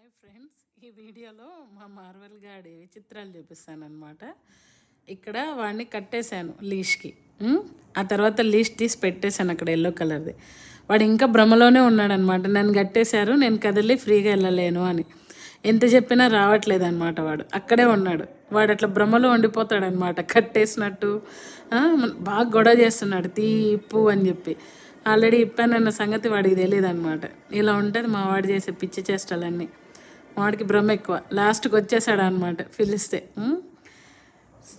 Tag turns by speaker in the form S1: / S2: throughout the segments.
S1: Hi friends, ఈ వీడియోలో మా మార్వెల్ గాడి విచిత్రాలు చూపిస్తానమాట. ఇక్కడ వాడిని కట్టేశాను లీష్కి. ఆ తర్వాత లీష్ తీసి పెట్టేశాను అక్కడ ఎల్లో కలర్ది. వాడు ఇంకా భ్రమలోనే ఉన్నాడనమాట. నన్ను కట్టేశారు, నేను కదిలి ఫ్రీగా వెళ్ళలేను అని. ఎంత చెప్పినా రావట్లేదు అనమాట. వాడు అక్కడే ఉన్నాడు. వాడు అట్లా భ్రమలో ఉండిపోతాడనమాట, కట్టేసినట్టు. బాగా గొడవ చేస్తున్నాడు, తీపు అని చెప్పి. ఆల్రెడీ ఇప్పానన్న సంగతి వాడికి తెలియదు అనమాట. ఇలా ఉంటుంది మా వాడు చేసే పిచ్చి చేష్టలన్నీ. వాడికి భ్రమ ఎక్కువ. లాస్ట్కి వచ్చేసాడు అనమాట పిలిస్తే.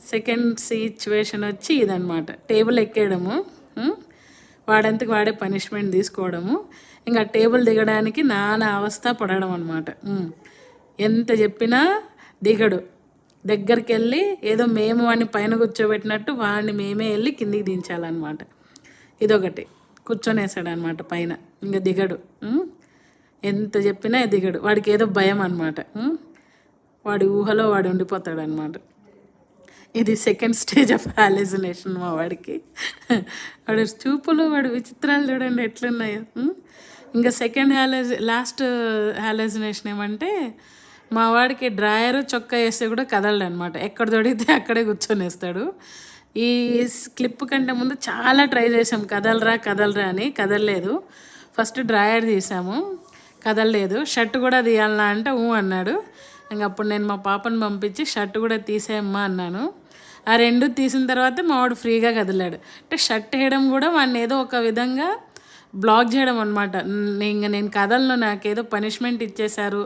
S1: సెకండ్ సిచ్యువేషన్ వచ్చి ఇదనమాట. టేబుల్ ఎక్కేయడము, వాడంతకు వాడే పనిష్మెంట్ తీసుకోవడము, ఇంకా టేబుల్ దిగడానికి నానా అవస్థ పడడం అనమాట. ఎంత చెప్పినా దిగడు. దగ్గరికి వెళ్ళి ఏదో మేము వాడిని పైన కూర్చోబెట్టినట్టు వాడిని మేమే వెళ్ళి కిందికి దించాలన్నమాట. ఇదొకటి. కూర్చొనేసాడు అనమాట పైన, ఇంకా దిగడు. ఎంత చెప్పినా దిగడు. వాడికి ఏదో భయం అనమాట. వాడి ఊహలో వాడు ఉండిపోతాడు అనమాట. ఇది సెకండ్ స్టేజ్ ఆఫ్ హాలిజినేషన్ మా వాడికి. వాడు చూపులు, వాడు విచిత్రాలు చూడండి ఎట్లున్నాయో. ఇంకా సెకండ్ లాస్ట్ హాలిజినేషన్ ఏమంటే, మా వాడికి డ్రాయరు చొక్కా వేస్తే కూడా కదలడు అనమాట. ఎక్కడ దొడిగితే అక్కడే కూర్చొనేస్తాడు. ఈ క్లిప్ కంటే ముందు చాలా ట్రై చేసాం, కదలరా అని. కదలలేదు. ఫస్ట్ డ్రాయర్ తీసాము, కదలలేదు. షర్ట్ కూడా తీయాలన్నా అంటే అన్నాడు. ఇంక అప్పుడు నేను మా పాపను పంపించి షర్ట్ కూడా తీసేయమ్మా అన్నాను. ఆ రెండు తీసిన తర్వాత మా వాడు ఫ్రీగా కదిలాడు. అంటే షర్ట్ వేయడం కూడా వాడిని ఏదో ఒక విధంగా బ్లాక్ చేయడం అనమాట. నేను కదలను, నాకేదో పనిష్మెంట్ ఇచ్చేశారు,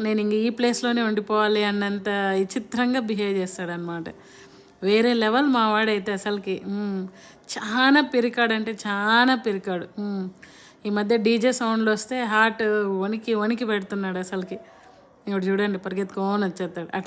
S1: నేను ఇంక ఈ ప్లేస్లోనే ఉండిపోవాలి అన్నంత విచిత్రంగా బిహేవ్ చేస్తాడనమాట. వేరే లెవెల్ మా వాడైతే అసలుకి. చాలా పిరికాడు, అంటే చాలా పిరికాడు. ఈ మధ్య డీజే సౌండ్లు వస్తే హార్ట్ వణికి పెడుతున్నాడు అసలుకి. ఇప్పుడు చూడండి, పరిగెత్తుకొని వచ్చేస్తాడు అట్లా.